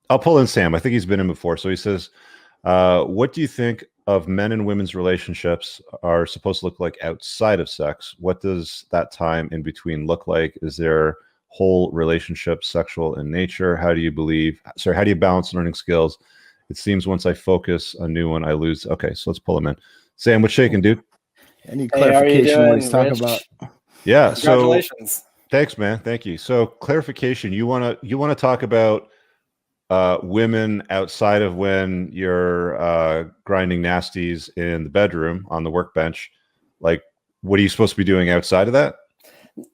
I'll pull in Sam. I think he's been in before. So he says, what do you think of men and women's relationships are supposed to look like outside of sex? What does that time in between look like? Is there whole relationship sexual in nature? How do you balance learning skills? It seems once I focus a new one, I lose. Okay, so let's pull him in. Sam, what's shaking, dude? I need Hey, how are you clarification on what he's doing, talking Rich? about. Yeah, so Congratulations. thanks, man. Thank you. So clarification, you wanna talk about women outside of when you're grinding nasties in the bedroom on the workbench. Like, what are you supposed to be doing outside of that?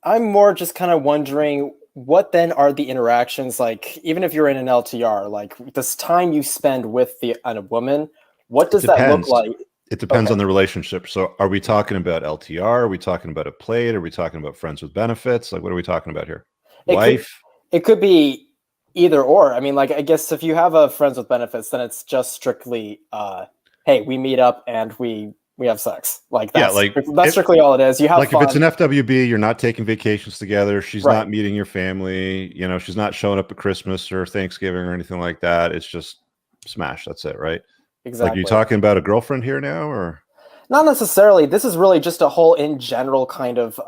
I'm more just kind of wondering what then are the interactions like, even if you're in an LTR, like this time you spend with a woman, what It does that look depends. like? It depends Okay. on the relationship. So are we talking about LTR? Are we talking about a plate? Are we talking about friends with benefits? Like, what are we talking about here? It could Wife? it could be either or. I mean, like I guess if you have a friends with benefits, then it's just strictly hey, we meet up and we have sex. Like Yeah, that's strictly all it is. You have like if it's fun. an FWB, you're not taking vacations together. She's Right. not meeting your family. You know, she's not showing up at Christmas or Thanksgiving or anything like that. It's just smash. That's it, right? Like, are you Exactly. talking about a girlfriend here now, or? Not necessarily. This is really just a whole in general kind of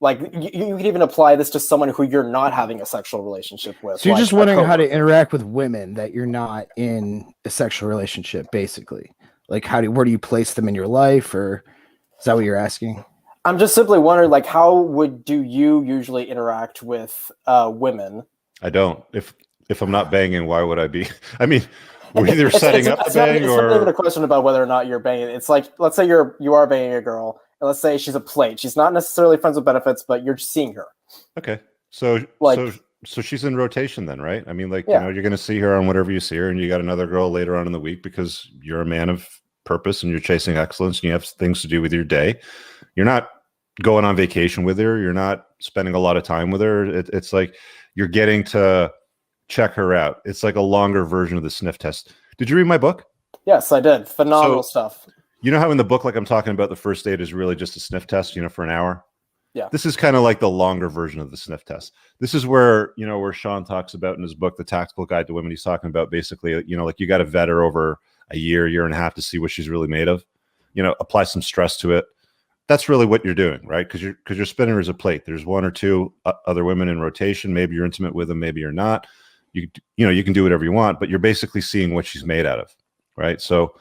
like you could even apply this to someone who you're not having a sexual relationship with. So you're like just a wondering how to coworker. interact with women that you're not in a sexual relationship, basically. Like, where do you place them in your life, or is that what you're asking? I'm just simply wondering, like, do you usually interact with women? I don't. If I'm not banging, why would I be? I mean, we're either It's, setting up the bang it's not even a or question about whether or not you're banging. It's like, let's say you are banging a girl, and let's say she's a plate. She's not necessarily friends with benefits, but you're just seeing her. okay. So Like, so she's in rotation then, right? I mean, like, yeah, you're going to see her on whatever you see her, and you got another girl later on in the week because you're a man of purpose and you're chasing excellence and you have things to do with your day. You're not going on vacation with her. You're not spending a lot of time with her. It's like you're getting to check her out. It's like a longer version of the sniff test. Did you read my book? yes, I did. Phenomenal stuff. You know how in the book, like, I'm talking about the first date is really just a sniff test, for an hour? Yeah. This is kind of like the longer version of the sniff test. This is where, where Sean talks about in his book, The Tactical Guide to Women. He's talking about basically, like, you got to vet her over a year and a half to see what she's really made of, apply some stress to it. That's really what you're doing, right? Because you're spinning her as a plate. There's one or two other women in rotation. Maybe you're intimate with them, maybe you're not. You can do whatever you want, but you're basically seeing what she's made out of, right? So,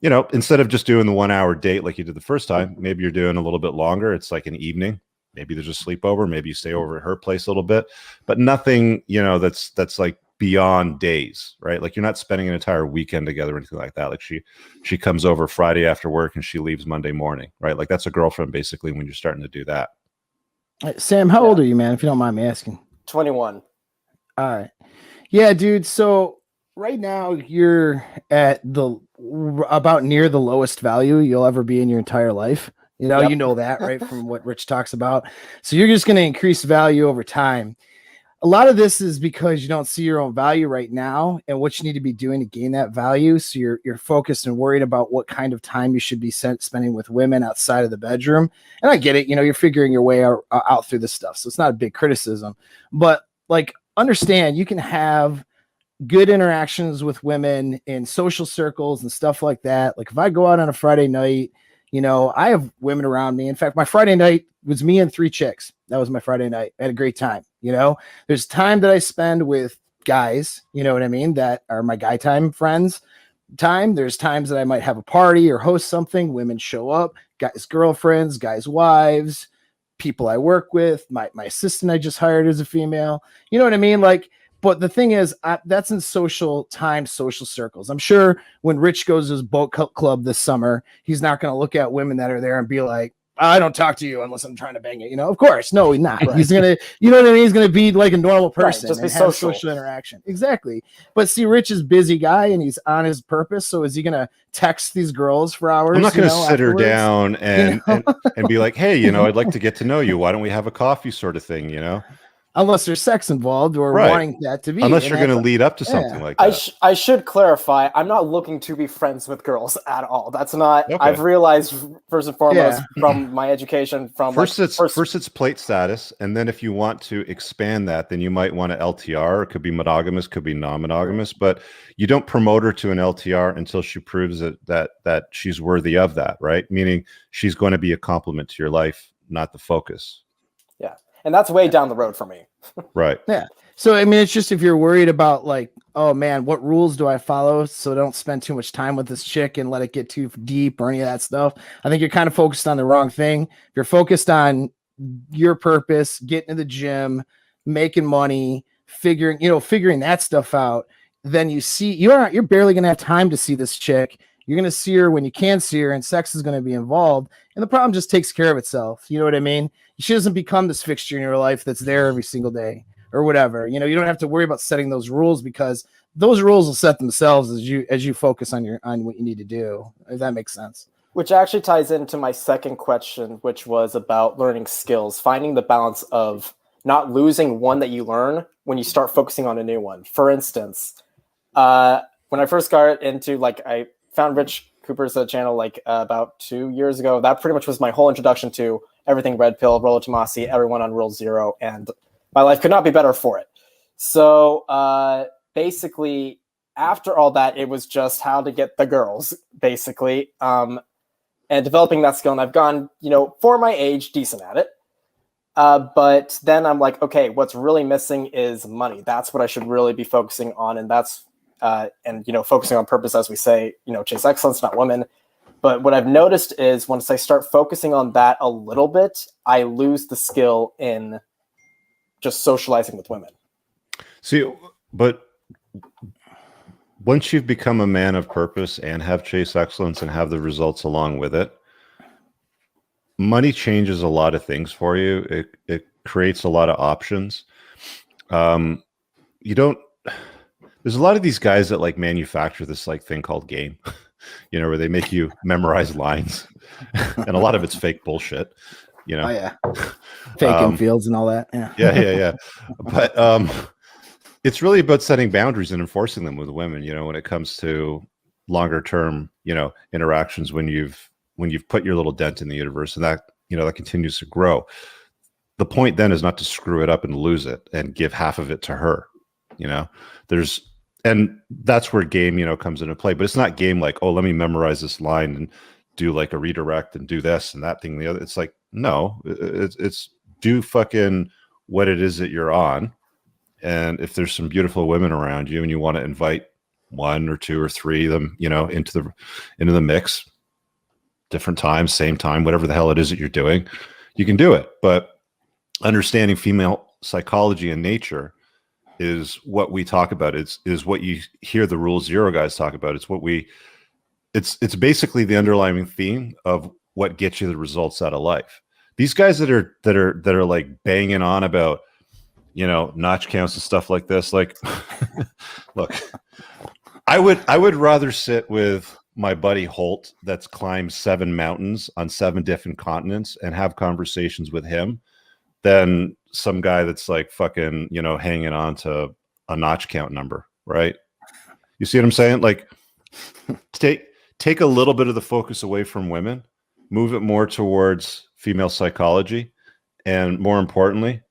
instead of just doing the 1 hour date like you did the first time, maybe you're doing a little bit longer. It's like an evening. Maybe there's a sleepover. Maybe you stay over at her place a little bit, but nothing, that's like beyond days, right? Like, you're not spending an entire weekend together or anything like that. Like, she comes over Friday after work and she leaves Monday morning, right? Like, that's a girlfriend basically when you're starting to do that. Sam, how old are you, man? If you don't mind me asking. 21. All right. Yeah, dude. So right now you're at about near the lowest value you'll ever be in your entire life. Yep. You know that, right? From what Rich talks about. So you're just going to increase value over time. A lot of this is because you don't see your own value right now and what you need to be doing to gain that value. So you're focused and worried about what kind of time you should be spending with women outside of the bedroom. And I get it. You're figuring your way out through this stuff. So it's not a big criticism, but like, understand you can have good interactions with women in social circles and stuff like that. Like, if I go out on a Friday night, I have women around me. In fact, my Friday night was me and 3 chicks. That was my Friday night. I had a great time. There's time that I spend with guys, you know what I mean? That are my guy time friends time. There's times that I might have a party or host something. Women show up, guys' girlfriends, guys' wives, people I work with, my assistant I just hired as a female. You know what I mean? Like, but the thing is, that's in social circles. I'm sure when Rich goes to his boat club this summer, he's not going to look at women that are there and be like, I don't talk to you unless I'm trying to bang it. Of course, no, he's not. Right. He's going to, you know what I mean? He's going to be like a normal person, just be and have social interaction. Exactly. But see, Rich is a busy guy and he's on his purpose. So is he going to text these girls for hours? I'm not going to sit her afterwards? down and be like, hey, I'd like to get to know you. Why don't we have a coffee sort of thing, unless there's sex involved or Right. wanting that to be. Unless And you're going to that's- lead up to something like that. I should clarify, I'm not looking to be friends with girls at all. That's not, Okay. I've realized first and foremost Yeah. from my education, from First, like, it's plate status, and then if you want to expand that, then you might want to LTR. It could be monogamous, could be non-monogamous, but you don't promote her to an LTR until she proves that she's worthy of that, right? Meaning she's going to be a complement to your life, not the focus. yeah. And that's way down the road for me. Right. Yeah. So, I mean, it's just if you're worried about like, oh man, what rules do I follow so don't spend too much time with this chick and let it get too deep or any of that stuff. I think you're kind of focused on the wrong thing. If you're focused on your purpose, getting to the gym, making money, figuring that stuff out, then you're barely going to have time to see this chick. You're going to see her when you can see her, and sex is going to be involved. And the problem just takes care of itself. You know what I mean? She doesn't become this fixture in your life that's there every single day or whatever. You don't have to worry about setting those rules because those rules will set themselves as you focus on what you need to do. If that makes sense. Which actually ties into my second question, which was about learning skills, finding the balance of not losing one that you learn when you start focusing on a new one. For instance, when I first got into, like, I found Rich Cooper's channel about 2 years ago. That pretty much was my whole introduction to everything Red Pill, Rollo Tomasi, everyone on Rule Zero, and my life could not be better for it. So basically, after all that, it was just how to get the girls, basically, and developing that skill. And I've gone, for my age, decent at it. But then I'm like, okay, what's really missing is money. That's what I should really be focusing on. And that's, focusing on purpose, as we say, chase excellence, not women. But what I've noticed is once I start focusing on that a little bit, I lose the skill in just socializing with women. See, but once you've become a man of purpose and have chase excellence and have the results along with it, money changes a lot of things for you. It creates a lot of options. There's a lot of these guys that like manufacture this like thing called game, where they make you memorize lines, and a lot of it's fake bullshit. Oh yeah, fake infields and all that. Yeah. But it's really about setting boundaries and enforcing them with women. When it comes to longer term, interactions, when you've put your little dent in the universe, and that that continues to grow. The point then is not to screw it up and lose it and give half of it to her. And that's where game comes into play. But it's not game like, oh, let me memorize this line and do like a redirect and do this and that thing and the other. It's like, no, it's do fucking what it is that you're on. And if there's some beautiful women around you and you want to invite one or two or three of them, into the mix, different times, same time, whatever the hell it is that you're doing, you can do it. But understanding female psychology and nature is what we talk about. Is what you hear the Rule Zero guys talk about. It's basically the underlying theme of what gets you the results out of life. These guys that are like banging on about, notch counts and stuff like this. Like, look, I would rather sit with my buddy Holt that's climbed 7 mountains on 7 different continents and have conversations with him than some guy that's like fucking, hanging on to a notch count number, right? You see what I'm saying? Like, take a little bit of the focus away from women, move it more towards female psychology, and more importantly,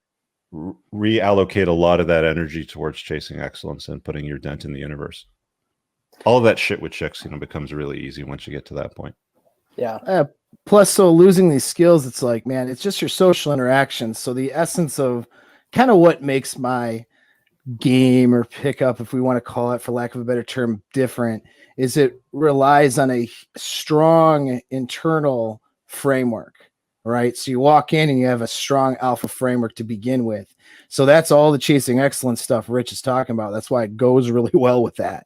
reallocate a lot of that energy towards chasing excellence and putting your dent in the universe. All of that shit with chicks, becomes really easy once you get to that point. Yeah. Plus, so losing these skills, it's like, man, it's just your social interactions. So the essence of kind of what makes my game or pickup, if we want to call it, for lack of a better term, different, is it relies on a strong internal framework, right? So you walk in and you have a strong alpha framework to begin with. So that's all the chasing excellence stuff Rich is talking about. That's why it goes really well with that.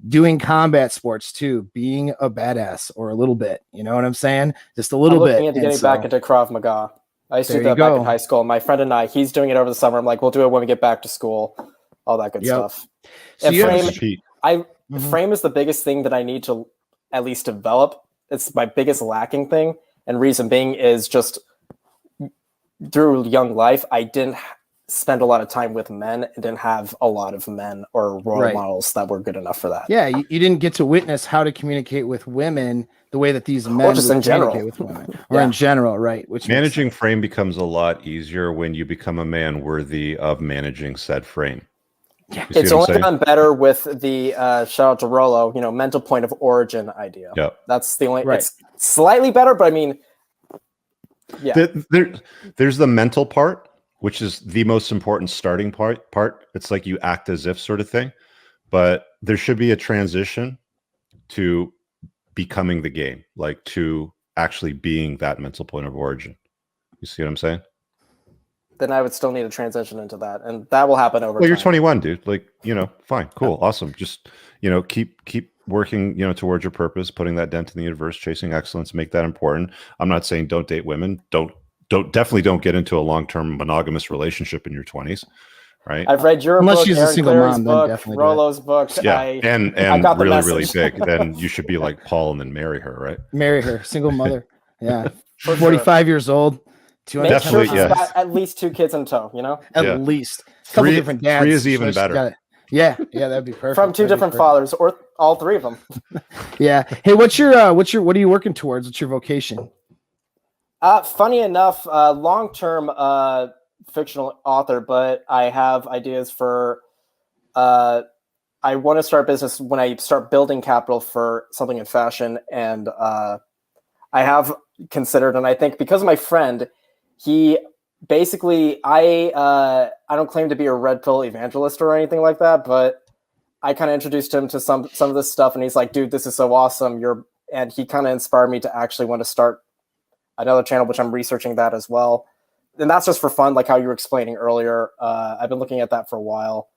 Doing combat sports too, being a badass or a little bit, you know what I'm saying? Just a little bit. I'm looking into getting back into Krav Maga. I used to do that back in high school. My friend and I, he's doing it over the summer. I'm like, we'll do it when we get back to school. All that good stuff. So and frame is the biggest thing that I need to at least develop. It's my biggest lacking thing. And reason being is just through young life, I didn't spend a lot of time with men and didn't have a lot of men or role models that were good enough for that. Yeah, you didn't get to witness how to communicate with women the way that these men just would in general. communicate with women, or in general, right? Which managing frame becomes a lot easier when you become a man worthy of managing said frame. Yeah, it's only gotten better with the shout out to Rollo, mental point of origin idea. Yeah, that's the only. It's slightly better, but I mean, yeah. There's the mental part, which is the most important starting part. It's like you act as if sort of thing, but there should be a transition to becoming the game, like to actually being that mental point of origin. You see what I'm saying? Then I would still need a transition into that, and that will happen over time. You're 21, dude. Like, fine, cool, awesome. Just, keep working, towards your purpose, putting that dent in the universe, chasing excellence, make that important. I'm not saying don't date women. Definitely don't get into a long-term monogamous relationship in your 20s. Right. I've read your Unless book, she's Aaron a single Clary's mom, book, then definitely Rollo's books. Yeah, and I got the really big. Then you should be like Paul and then marry her, right? Marry her, single mother. Yeah, 45 years old. Make sure she's got at least 2 kids in tow. At least a couple different dads. 3 is even better. Yeah, that'd be perfect. From 2 different fathers, or all 3 of them. Yeah. Hey, what are you working towards? What's your vocation? Funny enough, long-term fictional author, but I have ideas for. I want to start a business when I start building capital for something in fashion, and I have considered, and I think because of my friend, he basically I don't claim to be a red pill evangelist or anything like that, but I kind of introduced him to some of this stuff, and he's like, "Dude, this is so awesome!" And he kind of inspired me to actually want to start another channel, which I'm researching that as well. And that's just for fun, like how you were explaining earlier. I've been looking at that for a while.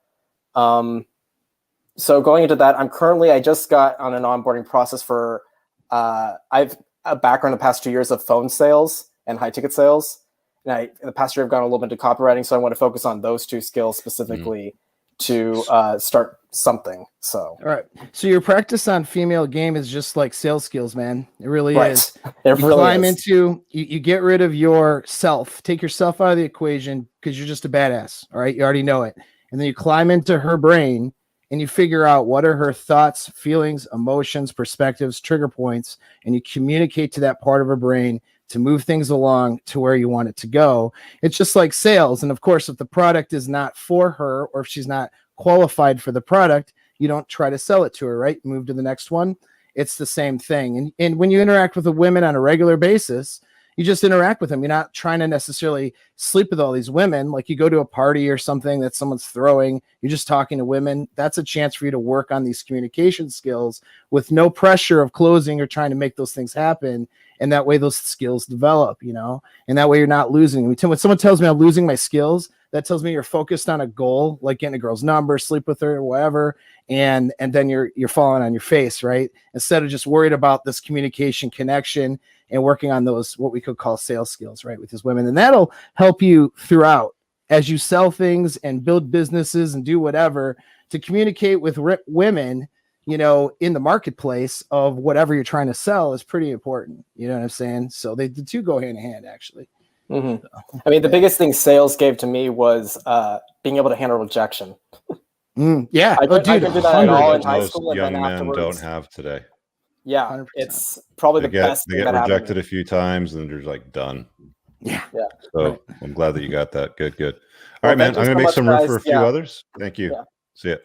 So going into that, I just got on an onboarding process for, I've a background in the past 2 years of phone sales and high ticket sales. And in the past year, I've gone a little bit into copywriting. So I want to focus on those 2 skills specifically to start something. So, all right. So your practice on female game is just like sales skills, man. It really is. You get rid of yourself, take yourself out of the equation because you're just a badass. All right. You already know it. And then you climb into her brain and you figure out what are her thoughts, feelings, emotions, perspectives, trigger points, and you communicate to that part of her brain to move things along to where you want it to go. It's just like sales. And of course, if the product is not for her or if she's not qualified for the product, you don't try to sell it to her, right? Move to the next one. It's the same thing. And when you interact with the women on a regular basis, you just interact with them. You're not trying to necessarily sleep with all these women. Like you go to a party or something that someone's throwing, you're just talking to women. That's a chance for you to work on these communication skills with no pressure of closing or trying to make those things happen. And that way those skills develop, and that way you're not losing. When someone tells me I'm losing my skills, that tells me you're focused on a goal, like getting a girl's number, sleep with her, or whatever. And then you're falling on your face, right? Instead of just worried about this communication connection and working on those, what we could call sales skills, right? With these women. And that'll help you throughout as you sell things and build businesses and do whatever to communicate with women, in the marketplace of whatever you're trying to sell is pretty important. You know what I'm saying? So the 2 go hand in hand, actually. Mm-hmm. So, I mean, the biggest thing sales gave to me was being able to handle rejection. Yeah. I couldn't do that at all in high school. Young men don't have today. Yeah. 100%. It's probably the best thing that happened. They get rejected a few times and they're like done. Yeah. So I'm glad that you got that. Good. All right, man. I'm going to make some room for a few others. Thank you. Yeah. See ya.